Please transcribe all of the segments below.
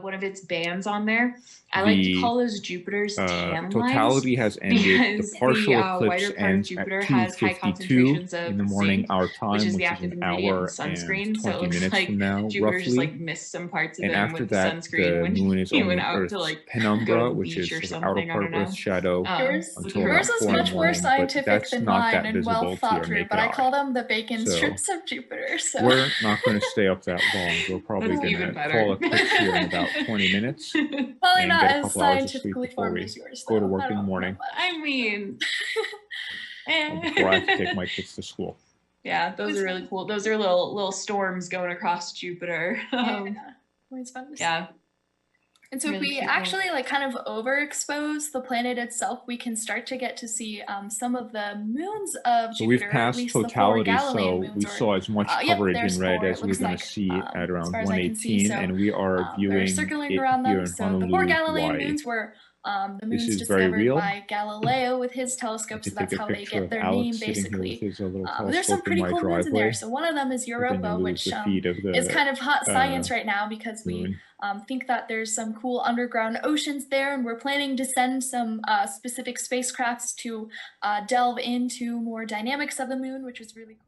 one of its bands on there. I like to The call those Jupiter's tan lines totality has ended. The because partial the eclipse wider part of ends at Jupiter has high 2:52 concentrations in of the morning, zinc, our which time, is the which is active an ingredient in hour and sunscreen. So it 20 looks minutes like from now, Jupiter just roughly. like missed some parts of And it and after with the that, sunscreen the when moon is he went only out to Earth's like go to penumbra, the which beach is or sort of outer something. I part don't of Earth's know. shadow until Yours about is 4 in the much more morning, but scientific that's than not mine that and well visible to thought your through, naked but I eye. call them the bacon So strips of Jupiter. So we're not going to stay up that long. We're probably That's going even to better. call it quits here in about 20 minutes probably and not get a as couple hours of sleep scientifically before formed we as yours, go to though. work I in the don't know morning. much. I mean, Before I have to take my kids to school. Yeah, those are really cool. Those are little storms going across Jupiter. Always fun to see. Yeah. And so Really if we cute actually like kind of overexpose the planet itself, we can start to get to see some of the moons of Jupiter. So we've passed at least the totality, four so Galilean moons, we saw as much coverage in red as we're going to see at around 118, and we are viewing circling it around here them. in So the Honolulu, four Galilean Hawaii. moons were the moons This is very discovered real. by Galileo with his telescope, so that's how they get their name, basically. There's some pretty cool moons in there. So one of them is Europa, which is kind of hot science right now because we think that there's some cool underground oceans there, and we're planning to send some specific spacecrafts to delve into more dynamics of the moon, which is really cool.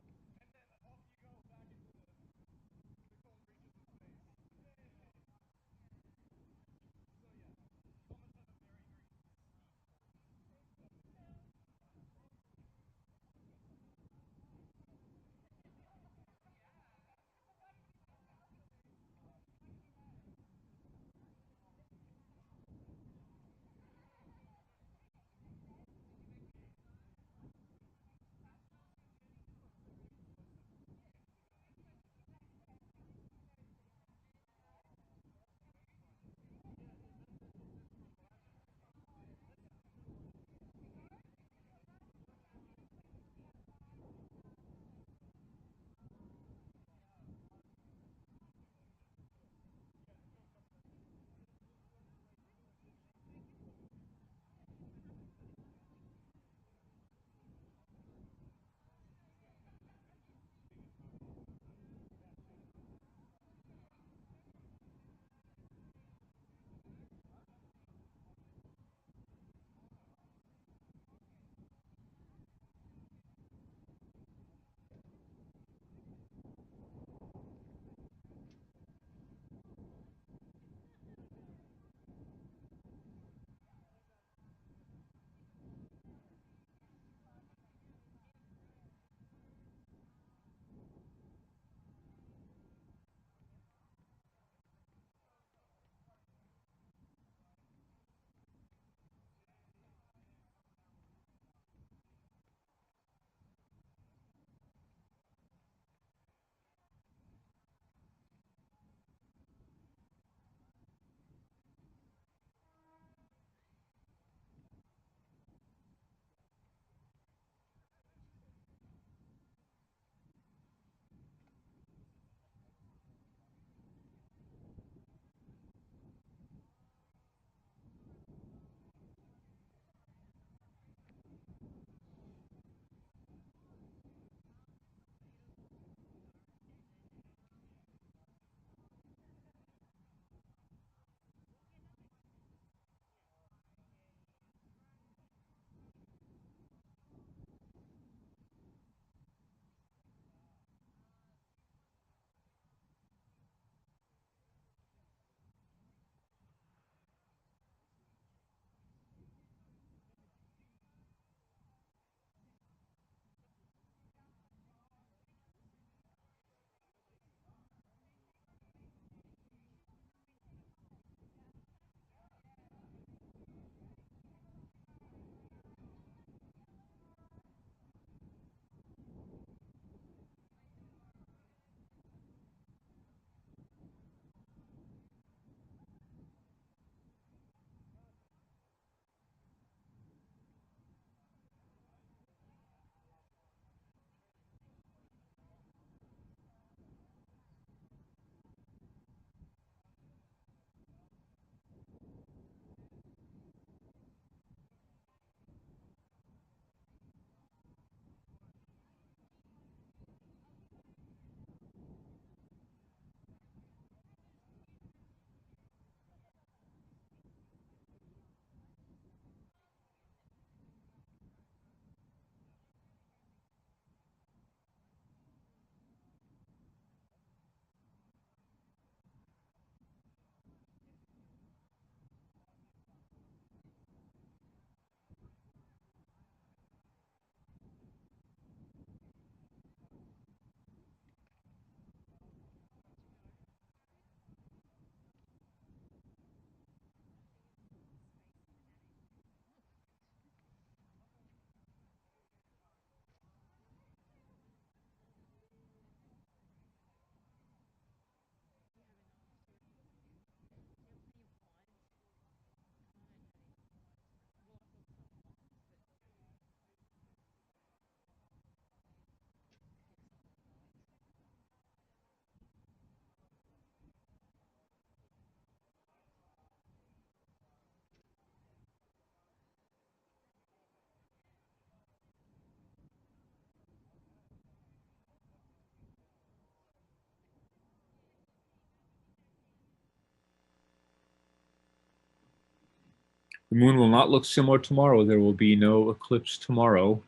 The moon will not look similar tomorrow. There will be no eclipse tomorrow.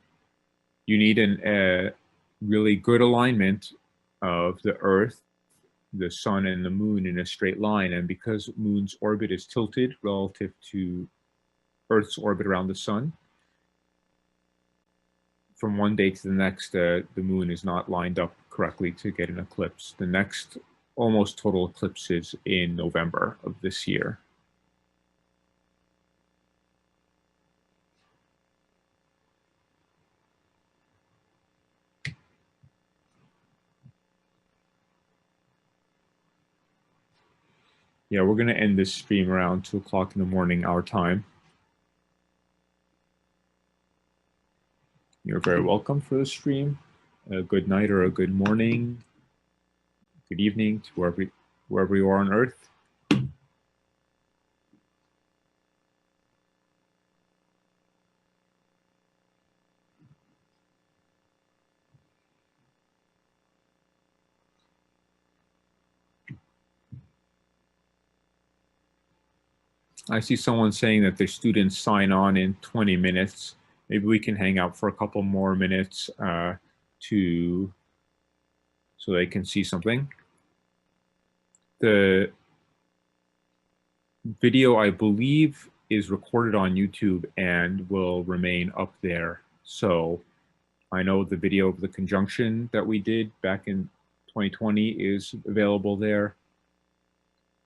You need a really good alignment of the Earth, the sun, and the moon in a straight line. And because moon's orbit is tilted relative to Earth's orbit around the sun, from one day to the next, the moon is not lined up correctly to get an eclipse. The next almost total eclipse is in November of this year. Yeah, we're going to end this stream around 2 o'clock in the morning, our time. You're very welcome for the stream. A good night or a good morning, good evening to wherever you are on Earth. I see someone saying that their students sign on in 20 minutes. Maybe we can hang out for a couple more minutes so they can see something. The video, I believe, is recorded on YouTube and will remain up there. So I know the video of the conjunction that we did back in 2020 is available there.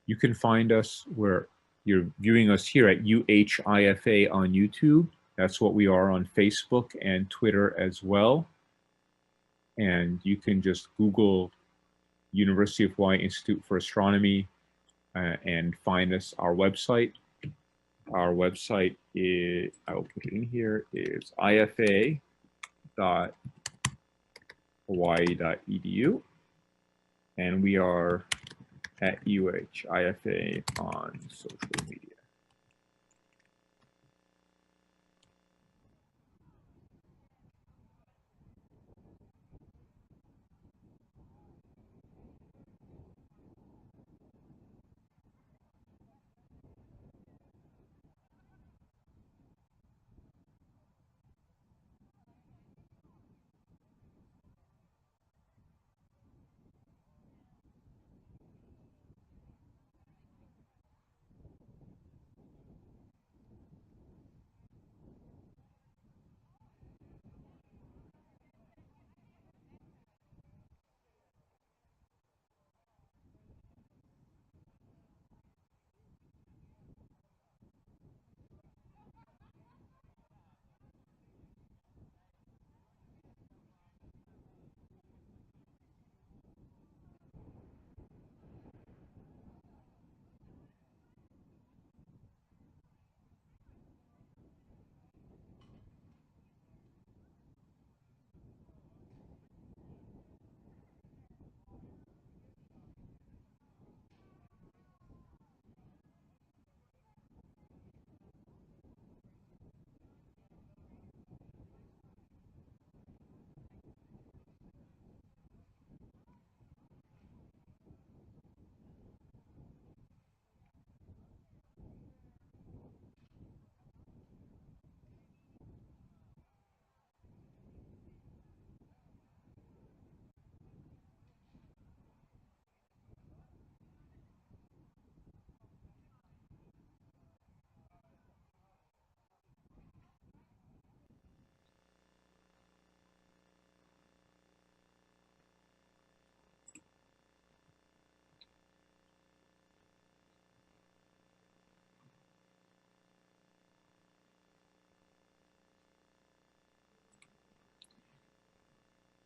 You can find us where you're viewing us here at UHIFA on YouTube. That's what we are on Facebook and Twitter as well. And you can just Google University of Hawaii Institute for Astronomy and find us, our website. Our website is, I will put it in here, is ifa.hawaii.edu. And we are at UHIFA on social media.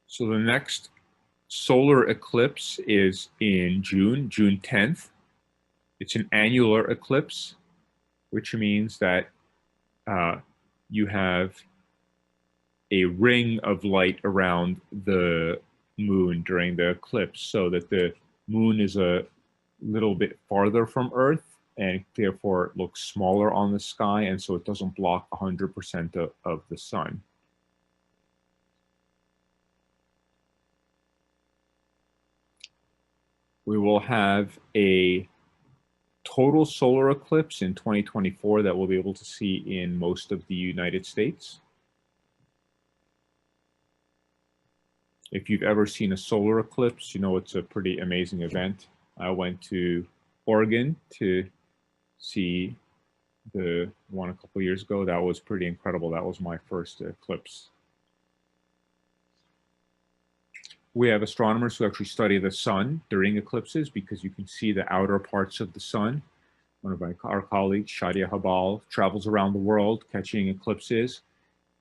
So the next solar eclipse is in June 10th. It's an annular eclipse, which means that you have a ring of light around the moon during the eclipse, so that the moon is a little bit farther from Earth, and therefore it looks smaller on the sky, and so it doesn't block 100% of the sun. We will have a total solar eclipse in 2024 that we'll be able to see in most of the United States. If you've ever seen a solar eclipse, you know it's a pretty amazing event. I went to Oregon to see the one a couple years ago. That was pretty incredible. That was my first eclipse. We have astronomers who actually study the sun during eclipses because you can see the outer parts of the sun. One of our colleagues, Shadia Habal, travels around the world catching eclipses,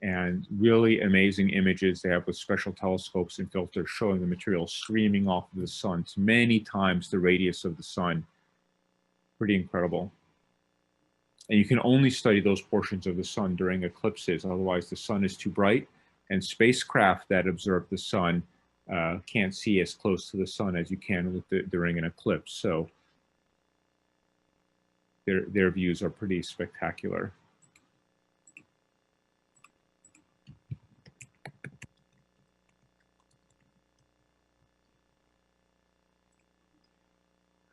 and really amazing images they have with special telescopes and filters showing the material streaming off of the sun. It's many times the radius of the sun. Pretty incredible. And you can only study those portions of the sun during eclipses, otherwise the sun is too bright, and spacecraft that observe the sun can't see as close to the sun as you can with during an eclipse. So their views are pretty spectacular.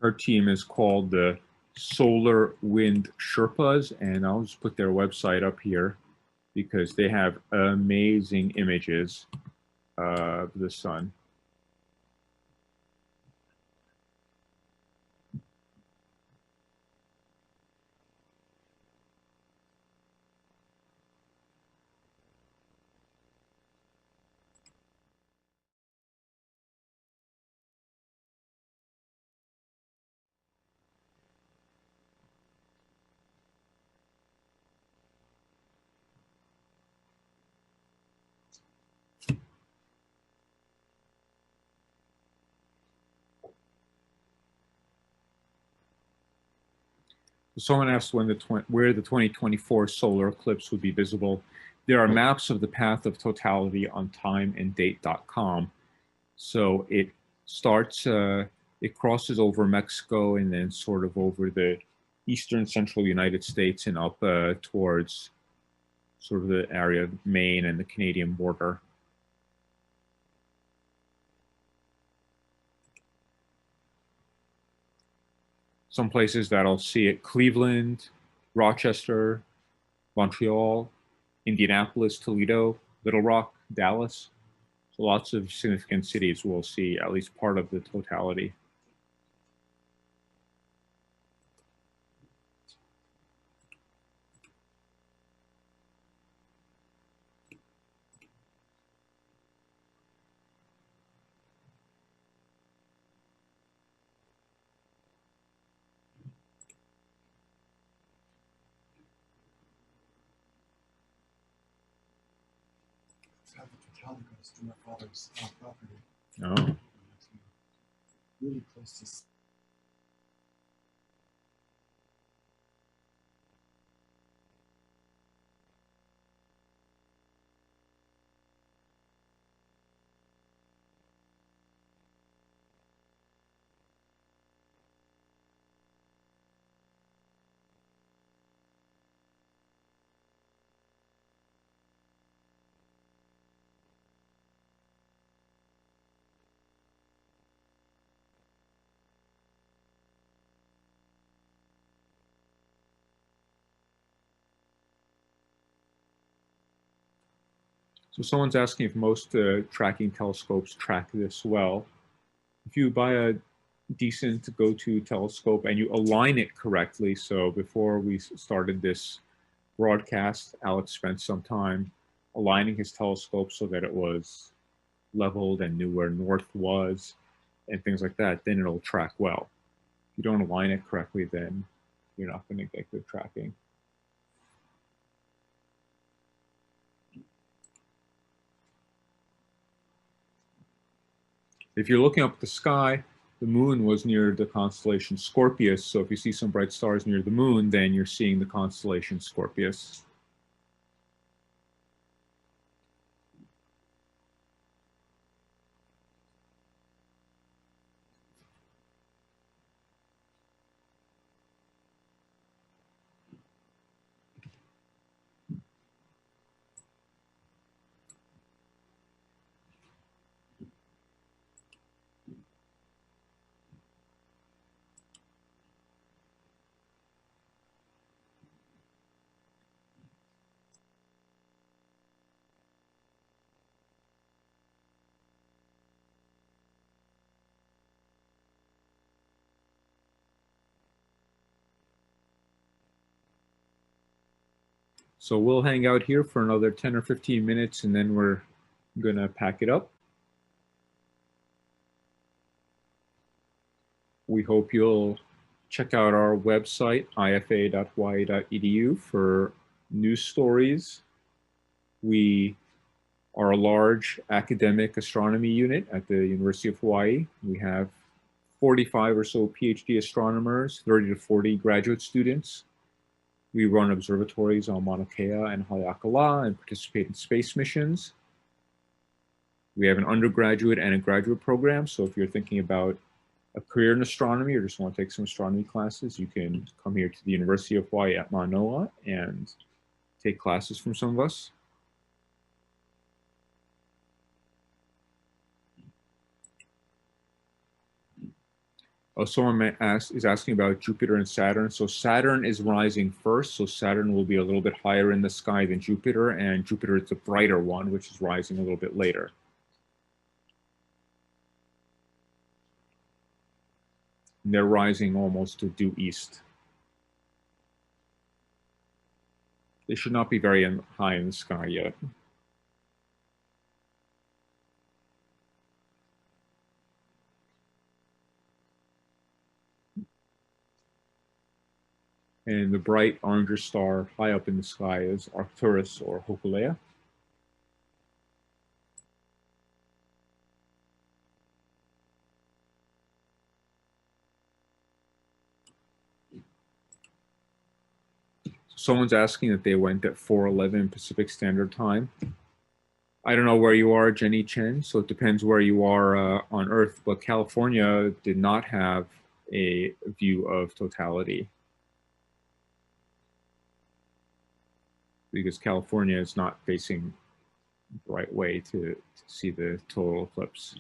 Her team is called the Solar Wind Sherpas, and I'll just put their website up here because they have amazing images of the sun. Someone asked where the 2024 solar eclipse would be visible. There are maps of the path of totality on timeanddate.com. So it starts, it crosses over Mexico and then sort of over the eastern central United States and up towards sort of the area of Maine and the Canadian border. Some places that I'll see it: Cleveland, Rochester, Montreal, Indianapolis, Toledo, Little Rock, Dallas. So lots of significant cities will see at least part of the totality. Goes to my father's property. Oh. Really close to. So someone's asking if most tracking telescopes track this well. If you buy a decent go-to telescope and you align it correctly, so before we started this broadcast, Alex spent some time aligning his telescope so that it was leveled and knew where north was and things like that, then it'll track well. If you don't align it correctly, then you're not going to get good tracking. If you're looking up at the sky, the moon was near the constellation Scorpius. So if you see some bright stars near the moon, then you're seeing the constellation Scorpius. So we'll hang out here for another 10 or 15 minutes, and then we're gonna pack it up. We hope you'll check out our website, ifa.hawaii.edu, for news stories. We are a large academic astronomy unit at the University of Hawaii. We have 45 or so PhD astronomers, 30 to 40 graduate students. We run observatories on Mauna Kea and Haleakala and participate in space missions. We have an undergraduate and a graduate program, so if you're thinking about a career in astronomy or just want to take some astronomy classes, you can come here to the University of Hawaii at Manoa and take classes from some of us. Someone is asking about Jupiter and Saturn. So Saturn is rising first, so Saturn will be a little bit higher in the sky than Jupiter, and Jupiter is the brighter one, which is rising a little bit later. And they're rising almost to due east. They should not be very high in the sky yet. And the bright orange star high up in the sky is Arcturus or Hokulea. Someone's asking that they went at 4:11 Pacific Standard Time. I don't know where you are, Jenny Chen, so it depends where you are on Earth, but California did not have a view of totality, because California is not facing the right way to see the total eclipse.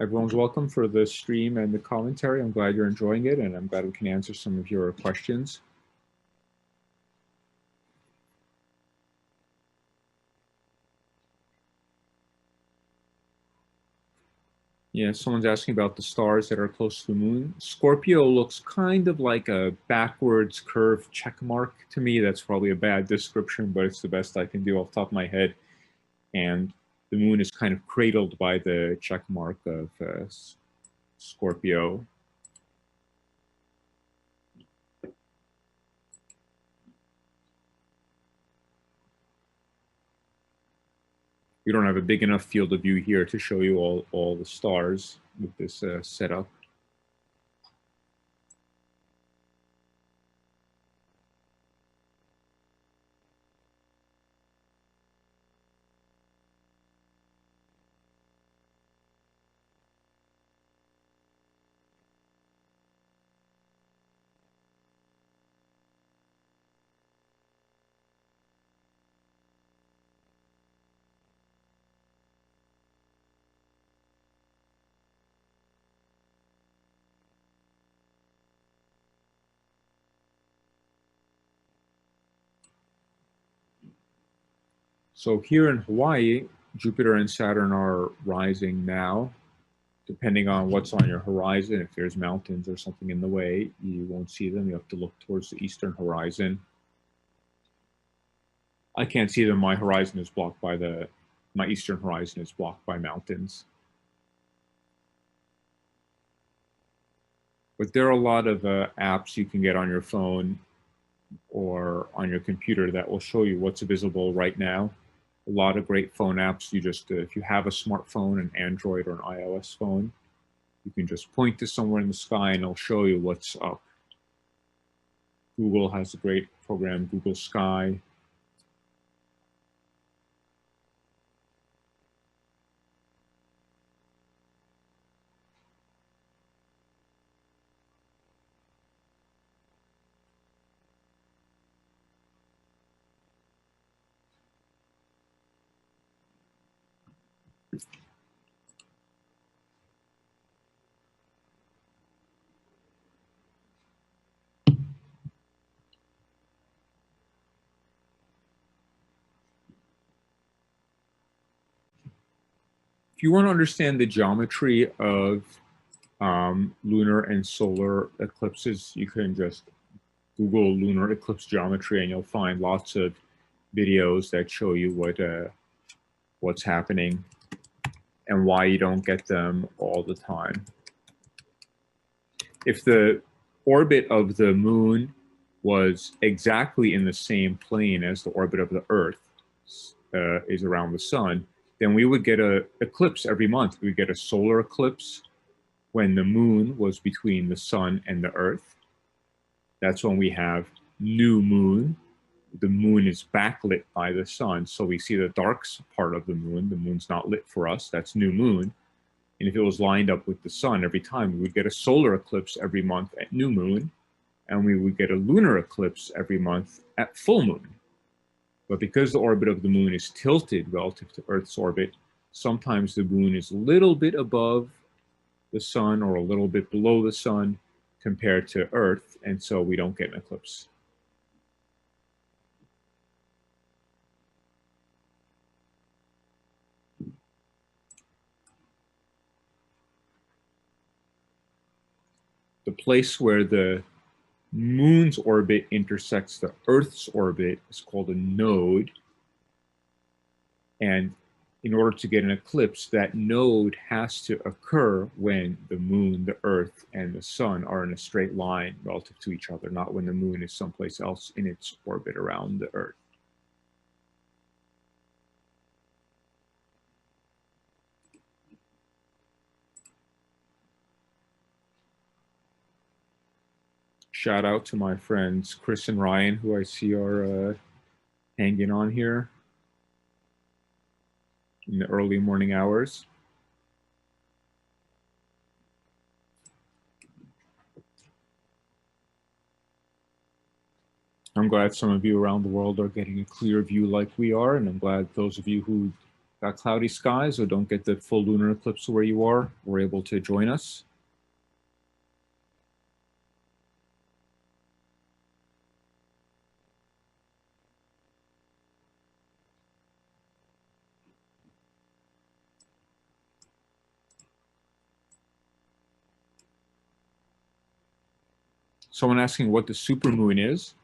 Everyone's welcome for the stream and the commentary. I'm glad you're enjoying it, and I'm glad we can answer some of your questions. Yeah, someone's asking about the stars that are close to the moon. Scorpio looks kind of like a backwards curved check mark to me. That's probably a bad description, but it's the best I can do off the top of my head. And the moon is kind of cradled by the check mark of Scorpio. We don't have a big enough field of view here to show you all the stars with this setup. So here in Hawaii, Jupiter and Saturn are rising now. Depending on what's on your horizon, if there's mountains or something in the way, you won't see them. You have to look towards the eastern horizon. I can't see them. My horizon is blocked by my eastern horizon is blocked by mountains. But there are a lot of apps you can get on your phone or on your computer that will show you what's visible right now. A lot of great phone apps. You just, if you have a smartphone, an Android or an iOS phone, you can just point to somewhere in the sky and it'll show you what's up. Google has a great program, Google Sky. If you want to understand the geometry of lunar and solar eclipses, you can just Google lunar eclipse geometry and you'll find lots of videos that show you what's happening and why you don't get them all the time. If the orbit of the moon was exactly in the same plane as the orbit of the Earth is around the sun, then we would get an eclipse every month. We would get a solar eclipse when the moon was between the sun and the Earth. That's when we have new moon. The moon is backlit by the sun, so we see the dark part of the moon. The moon's not lit for us. That's new moon. And if it was lined up with the sun every time, we would get a solar eclipse every month at new moon, and we would get a lunar eclipse every month at full moon. But because the orbit of the moon is tilted relative to Earth's orbit, sometimes the moon is a little bit above the sun or a little bit below the sun compared to Earth, and so we don't get an eclipse. The place where the moon's orbit intersects the Earth's orbit is called a node. And in order to get an eclipse, that node has to occur when the moon, the Earth, and the sun are in a straight line relative to each other, not when the moon is someplace else in its orbit around the Earth. Shout out to my friends Chris and Ryan, who I see are hanging on here in the early morning hours. I'm glad some of you around the world are getting a clear view like we are, and I'm glad those of you who got cloudy skies or don't get the full lunar eclipse where you are were able to join us. Someone asking what the supermoon is.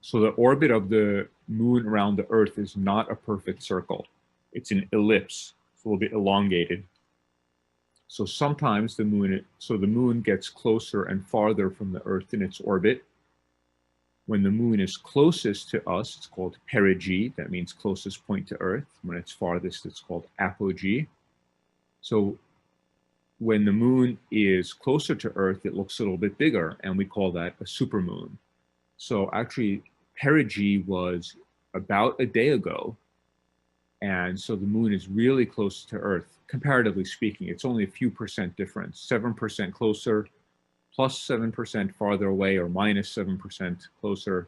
So the orbit of the moon around the Earth is not a perfect circle. It's an ellipse. It's a little bit elongated. So sometimes the moon gets closer and farther from the Earth in its orbit. When the moon is closest to us, it's called perigee. That means closest point to Earth. When it's farthest, it's called apogee. So when the moon is closer to Earth, it looks a little bit bigger, and we call that a supermoon. So actually, perigee was about a day ago, and so the moon is really close to Earth, comparatively speaking. It's only a few percent difference, 7% closer, plus 7% farther away, or minus 7% closer.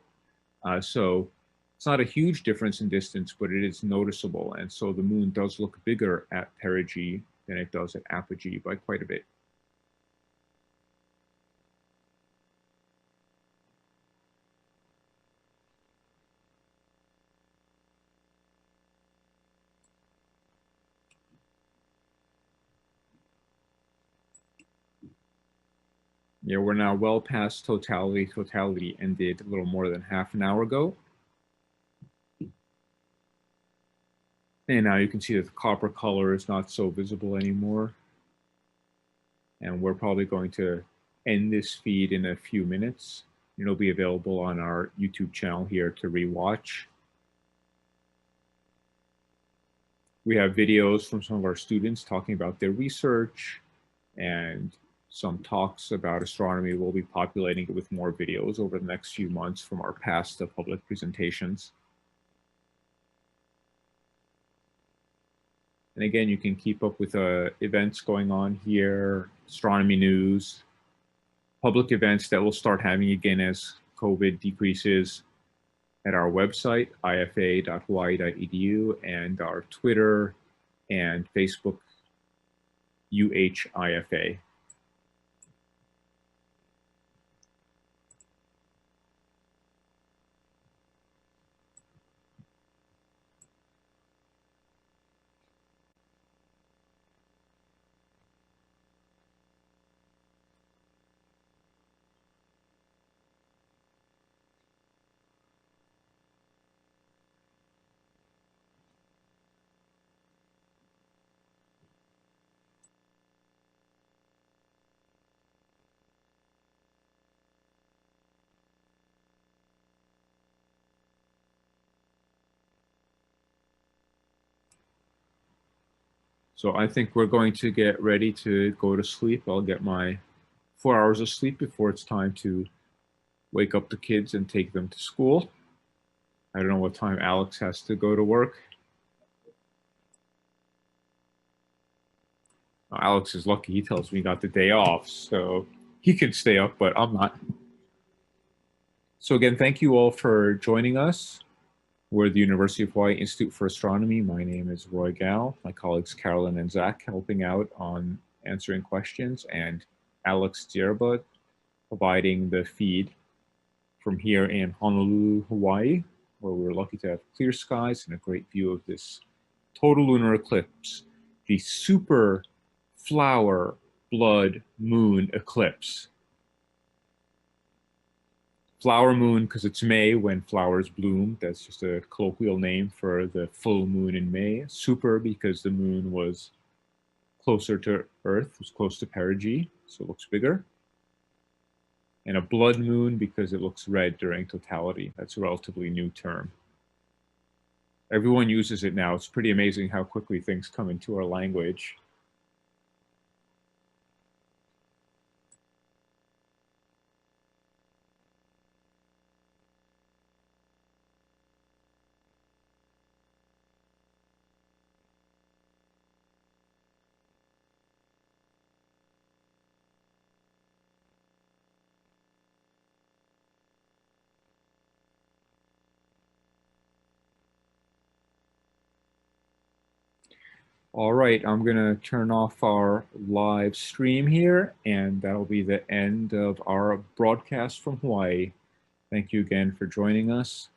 So it's not a huge difference in distance, but it is noticeable. And so the moon does look bigger at perigee than it does at apogee by quite a bit. Yeah, we're now well past totality. Totality ended a little more than half an hour ago. And now you can see that the copper color is not so visible anymore. And we're probably going to end this feed in a few minutes. It'll be available on our YouTube channel here to rewatch. We have videos from some of our students talking about their research, and some talks about astronomy. We'll be populating it with more videos over the next few months from our past public presentations. And again, you can keep up with events going on here, astronomy news, public events that we'll start having again as COVID decreases at our website, ifa.hawaii.edu, and our Twitter and Facebook, UHIFA. So I think we're going to get ready to go to sleep. I'll get my 4 hours of sleep before it's time to wake up the kids and take them to school. I don't know what time Alex has to go to work. Alex is lucky. He tells me he got the day off, so he can stay up, but I'm not. So again, thank you all for joining us. We're the University of Hawaii Institute for Astronomy. My name is Roy Gal. My colleagues Carolyn and Zach helping out on answering questions, and Alex Dierba providing the feed from here in Honolulu, Hawaii, where we're lucky to have clear skies and a great view of this total lunar eclipse, the super flower blood moon eclipse. Flower moon because it's May when flowers bloom. That's just a colloquial name for the full moon in May. Super because the moon was closer to Earth, was close to perigee, so it looks bigger. And a blood moon because it looks red during totality. That's a relatively new term. Everyone uses it now. It's pretty amazing how quickly things come into our language. All right, I'm going to turn off our live stream here, and that'll be the end of our broadcast from Hawaii. Thank you again for joining us.